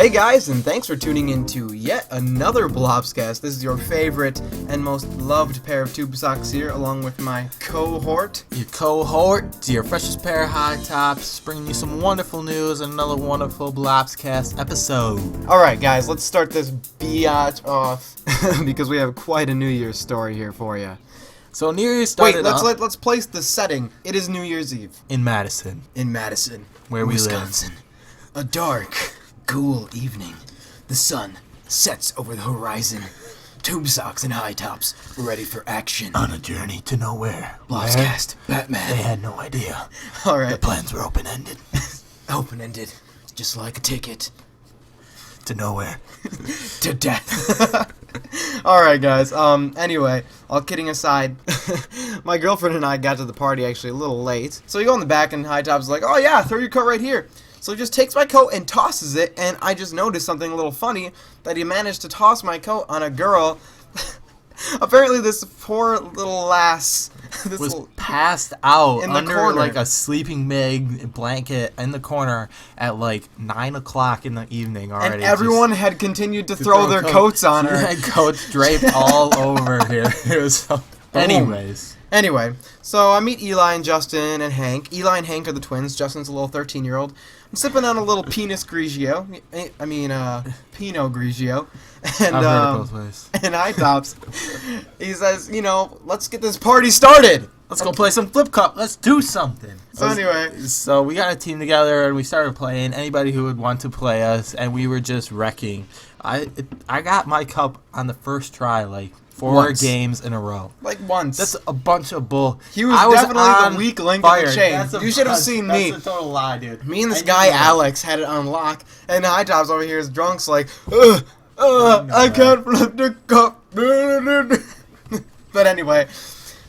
Hey guys, and thanks for tuning in to yet another Blopscast. This is your favorite and most loved pair of Tubesox here, along with my cohort. Your cohort, your freshest pair of Hightopz, bringing you some wonderful news and another wonderful Blopscast episode. Alright guys, let's start this biatch off, because we have quite a New Year's story here for you. So New Year's started let's place the setting. It is New Year's Eve. in Madison, Where Wisconsin. A dark, cool evening. The sun sets over the horizon. Tubesox and Hightopz ready for action. On a journey to nowhere. Blopscast, Batman. They had no idea. Alright. The plans were open-ended. Open-ended. Just like a ticket. To nowhere. To death. Alright guys, anyway, all kidding aside, my girlfriend and I got to the party actually a little late. So we go in the back and Hightopz is like, oh yeah, throw your coat right here. So he just takes my coat and tosses it, and I just noticed something a little funny, that he managed to toss my coat on a girl. Apparently this poor little lass was passed out in the under corner. like a sleeping bag blanket in the corner at like 9 o'clock in the evening already. And everyone had continued to throw their coats on her. She had coats draped all over here. It was so... Anyway, so I meet Eli and Justin and Hank. Eli and Hank are the twins. Justin's a little 13-year-old. I'm sipping on a little Pinot Grigio. Pinot Grigio. And, I've heard it both ways. And Hightopz, he says, let's get this party started. Let's go play some flip cup. Let's do something. So we got a team together and we started playing. Anybody who would want to play us, and we were just wrecking. I got my cup on the first try, like 4 games in a row. Like once. That's a bunch of bull. He was definitely the weak link in the chain. You should have seen me. That's a total lie, dude. Me and this guy Alex had it on lock, and Hightopz over here is drunk, like, I can't flip the cup. But anyway,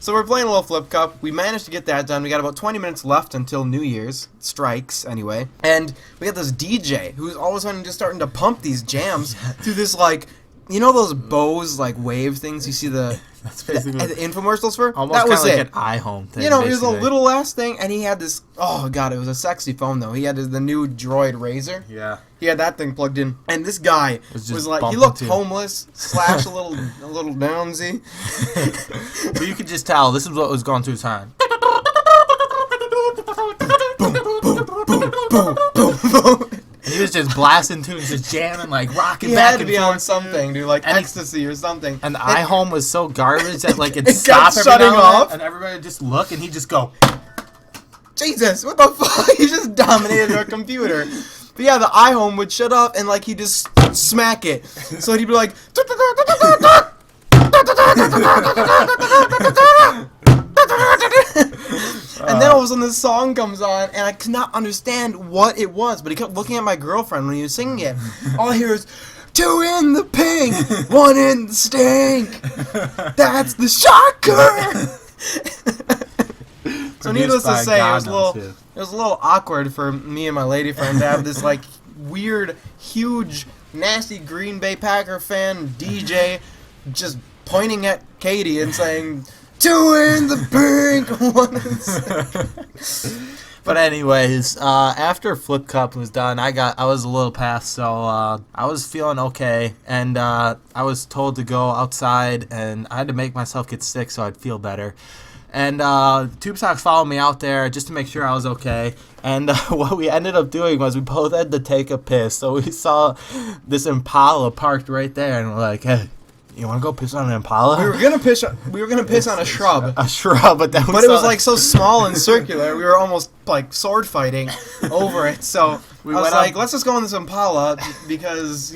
so we're playing a little flip cup. We managed to get that done. We got about 20 minutes left until New Year's strikes, anyway. And we got this DJ who's all of a sudden just starting to pump these jams through this, like, you know those Bose, like, wave things you see the infomercials for? Almost that was like it. An iHome thing. It was a little ass thing, and he had this, oh god, it was a sexy phone, though. He had the new Droid Razor. Yeah. He had that thing plugged in, and this guy was like, he looked homeless, / a little downsy. But you could just tell, this is what was going through his mind. Boom, boom, boom, boom, boom, boom. And he was just blasting tunes, just jamming, like rocking back and forth. He had to be on something, dude, like ecstasy or something. And the iHome was so garbage that like it stopped every shutting now off, and everybody would just look, and he'd just go, Jesus, what the fuck? He just dominated our computer. But yeah, the iHome would shut off, and like he'd just smack it. So he'd be like, and then all of a sudden this song comes on, and I could not understand what it was, but he kept looking at my girlfriend when he was singing it. All I hear is, 2 in the pink, 1 in the stink. That's the shocker. So needless to say, it was a little awkward for me and my lady friend to have this like weird, huge, nasty Green Bay Packer fan DJ just pointing at Katie and saying, 2 in the pink, 1 in the stink. But anyways, after Flip Cup was done, I was a little past, so I was feeling okay, and I was told to go outside, and I had to make myself get sick so I'd feel better. And Tubesox followed me out there just to make sure I was okay. And what we ended up doing was we both had to take a piss. So we saw this Impala parked right there, and we're like, hey, you want to go piss on an Impala? We were gonna piss on a shrub. A shrub, but it was like so small and circular. We were almost like sword fighting over it. So I was like, let's just go on this Impala because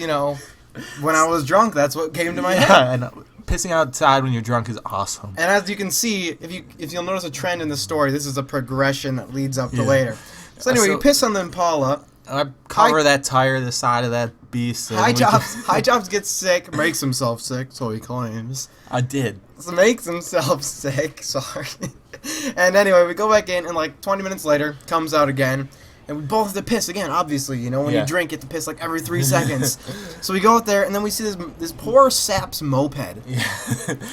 when I was drunk, that's what came to my head. And pissing outside when you're drunk is awesome. And as you can see, if you'll notice a trend in the story, this is a progression that leads up to later. So anyway, you piss on the Impala. I cover that tire, the side of that beast. Hightopz gets sick, makes himself sick, so he claims. I did. So makes himself sick, sorry. And anyway, we go back in, and like 20 minutes later, comes out again. And we both have to piss again, obviously, when you drink, you have to piss like every 3 seconds. So we go out there, and then we see this poor sap's moped. Yeah.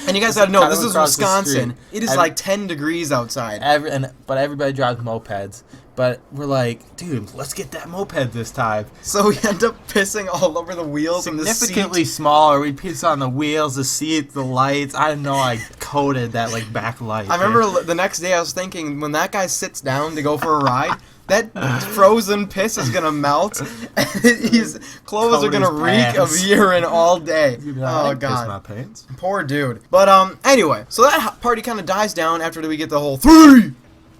And you guys gotta know, this is Wisconsin. It is like 10 degrees outside. But everybody drives mopeds. But we're like, dude, let's get that moped this time. So we end up pissing all over the wheels and the seat. Significantly smaller. We piss on the wheels, the seat, the lights. I didn't know I coated that like back light. I remember the next day I was thinking, when that guy sits down to go for a ride, that frozen piss is gonna melt, and his clothes are gonna reek of urine all day. Oh god, piss my pants. Poor dude. But anyway, so that party kind of dies down after we get the whole 3,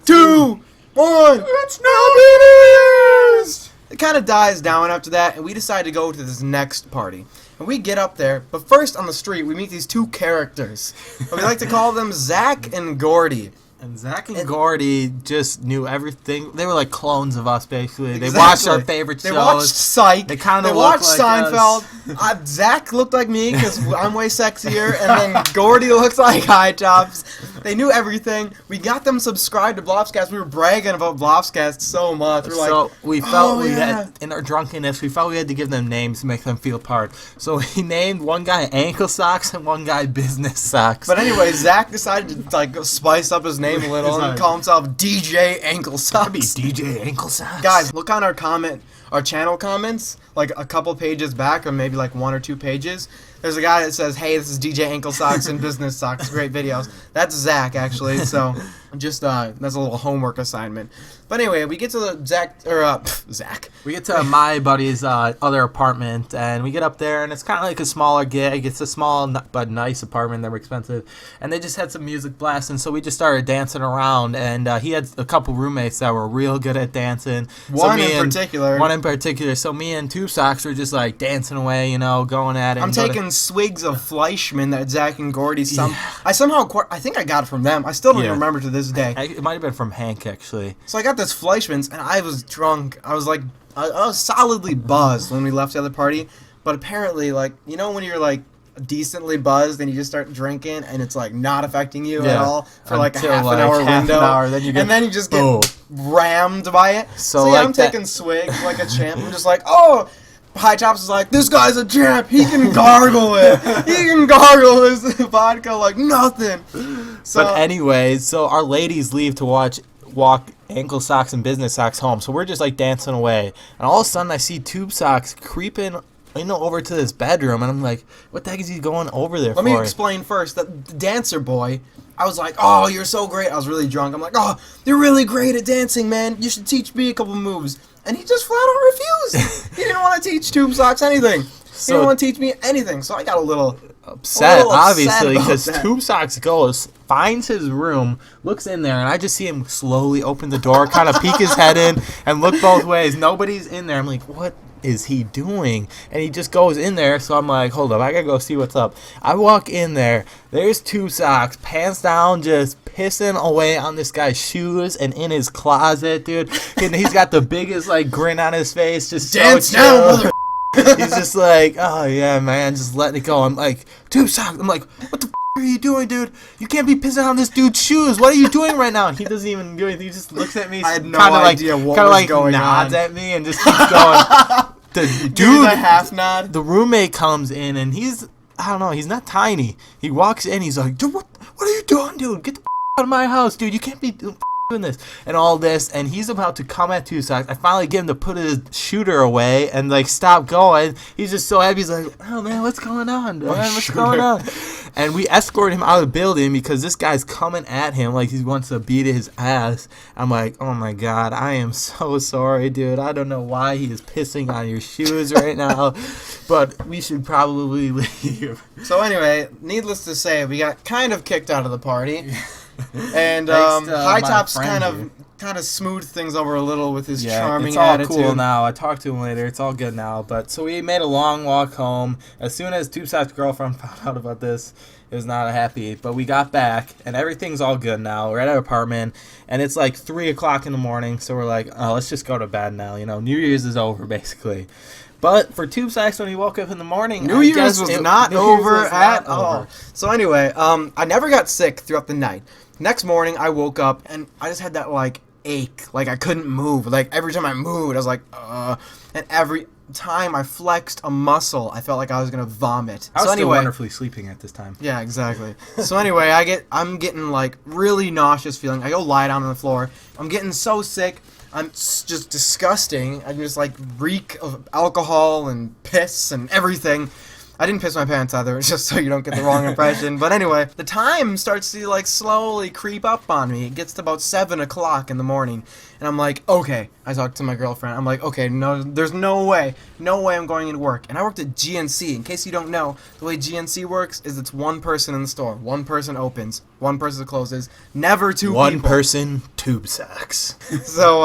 2, 1. It's now finished. It kind of dies down after that, and we decide to go to this next party. And we get up there, but first on the street we meet these two characters. We like to call them Zach and Gordy. And Zach and Gordy just knew everything. They were like clones of us, basically. They Exactly. watched our favorite shows. They watched Psych. They kind of watched like Seinfeld. Zach looked like me because I'm way sexier, and then Gordy looks like Hightopz. They knew everything. We got them subscribed to Blopscast. We were bragging about Blopscast so much. We're like, so we felt we had, in our drunkenness, we felt we had to give them names to make them feel part. So we named one guy Ankle Socks and one guy Business Socks. But anyway, Zach decided to like spice up his name a little and call himself DJ Ankle Socks. DJ Ankle Socks. Guys, look on our channel comments, like a couple pages back, or maybe like 1 or 2 pages. There's a guy that says, "Hey, this is DJ Ankle Socks and Business Socks. Great videos." That's Zach, actually. So, just that's a little homework assignment. But anyway, we get to the Zach. We get to my buddy's other apartment, and we get up there, and it's kind of like a smaller gig. It's a small but nice apartment. They're expensive, and they just had some music blasting, so we just started dancing around. And he had a couple roommates that were real good at dancing. One in particular. So me and Tubesox were just like dancing away, going at it. I'm taking swigs of Fleischmann that Zach and Gordy I think I got it from them. I still don't even remember to this day. It might have been from Hank, actually. So I got this Fleischmann's, and I was drunk. I was like, I was solidly buzzed when we left the other party. But apparently, like, when you're like decently buzzed and you just start drinking and it's like not affecting you at all for like a half an hour window, then you just get rammed by it. So yeah, I'm taking swigs like a champ. I'm just like, oh. Hightopz is like, this guy's a champ. He can gargle it. He can gargle his vodka like nothing. So, but anyways, so our ladies leave to walk Ankle Socks and Business Socks home. So we're just like dancing away, and all of a sudden I see Tubesox creeping, over to this bedroom, and I'm like, what the heck is he going over there for? Let me explain first. The dancer boy, I was like, oh, you're so great. I was really drunk. I'm like, oh, you're really great at dancing, man. You should teach me a couple moves. And he just flat out refused. He didn't want to teach Tubesox anything. He didn't want to teach me anything. So I got a little upset, obviously, because Tubesox goes, finds his room, looks in there, and I just see him slowly open the door, kind of peek his head in, and look both ways. Nobody's in there. I'm like, what is he doing? And he just goes in there, so I'm like, hold up, I gotta go see what's up. I walk in there, there's Tubesox, pants down, just pissing away on this guy's shoes and in his closet, dude. And he's got the biggest like grin on his face, just dance now, mother. He's just like, oh yeah, man, just letting it go. I'm like, Tubesox, I'm like, what the are you doing, dude? You can't be pissing on this dude's shoes. What are you doing right now? And he doesn't even do anything. He just looks at me, I had no idea what was going on. Nods at me and just keeps going. The dude, a half nod. The roommate comes in and he's not tiny. He walks in, he's like, dude, what are you doing, dude? Get the out of my house, dude. You can't be doing this and all this. And he's about to come at Tubesox. I finally get him to put his shooter away and like stop going. He's just so happy. He's like, oh man, what's going on, dude? What's going on? And we escort him out of the building because this guy's coming at him like he wants to beat his ass. I'm like, oh my god, I am so sorry, dude. I don't know why he is pissing on your shoes right now, but we should probably leave. So anyway, needless to say, we got kind of kicked out of the party. And Hightopz kind of smoothed things over a little with his charming attitude. It's all cool now. I talked to him later. It's all good now. But so we made a long walk home. As soon as Tubesox's girlfriend found out about this, it was not happy. But we got back, and everything's all good now. We're at our apartment, and it's like 3 o'clock in the morning. So we're like, oh, let's just go to bed now. New Year's is over, basically. But for Tubesox, when he woke up in the morning, New Year's was not over at all. So anyway, I never got sick throughout the night. Next morning, I woke up, and I just had that, like, ache. Like, I couldn't move. Like, every time I moved, I was like, and every time I flexed a muscle, I felt like I was going to vomit. I was still wonderfully sleeping at this time. Yeah, exactly. So anyway, I'm getting, like, really nauseous feeling. I go lie down on the floor. I'm getting so sick. just disgusting. I just like reek of alcohol and piss and everything. I didn't piss my pants either, just so you don't get the wrong impression. But anyway, the time starts to like slowly creep up on me. It gets to about 7 o'clock in the morning. And I'm like, okay. I talked to my girlfriend. I'm like, okay, no, there's no way I'm going into work. And I worked at GNC. In case you don't know, the way GNC works is it's one person in the store. One person opens, one person closes, never two people. One person, Tubesox. So,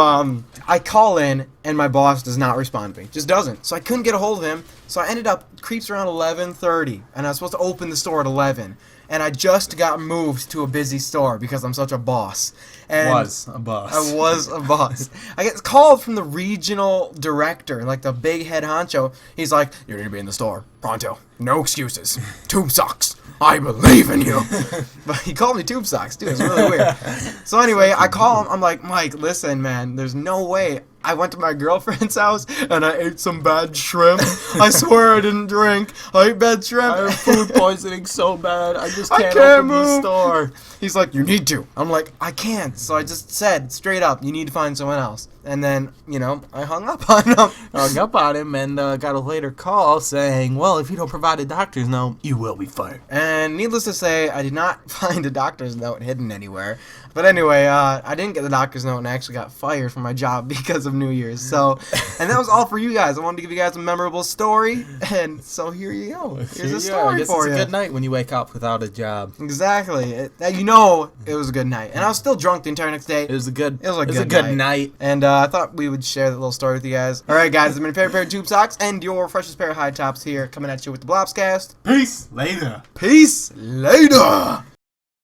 I call in, and my boss does not respond to me. Just doesn't. So I couldn't get a hold of him. So I ended up, creeps around 11:30, and I was supposed to open the store at 11. And I just got moved to a busy store because I'm such a boss. And Was a boss. I was a boss. I get called from the regional director, like the big head honcho. He's like, "You need to be in the store. Pronto. No excuses. Tubesox. I believe in you." But he called me Tubesox, dude. It's really weird. So anyway, I call him. I'm like, "Mike, listen, man. There's no way. I went to my girlfriend's house and I ate some bad shrimp. I swear I didn't drink. I ate bad shrimp. I have food poisoning so bad. I just I can't can't open the move. store. He's like, "You need to." I'm like, "I can't." So I just said straight up, "You need to find someone else." And then, I hung up on him. Hung up on him and got a later call saying, well, if you don't provide a doctor's note, you will be fired. And needless to say, I did not find a doctor's note hidden anywhere. But anyway, I didn't get the doctor's note and I actually got fired from my job because of New Year's. So, and that was all for you guys. I wanted to give you guys a memorable story. And so here you go. Here's a story I guess for it's you. a good night when you wake up without a job. Exactly. It was a good night. And I was still drunk the entire next day. It was a good night. night. And I thought we would share that little story with you guys. All right, guys. It's been a pair of Tubesox and your freshest pair of high tops here, coming at you with the Blopscast. Peace later. Peace later.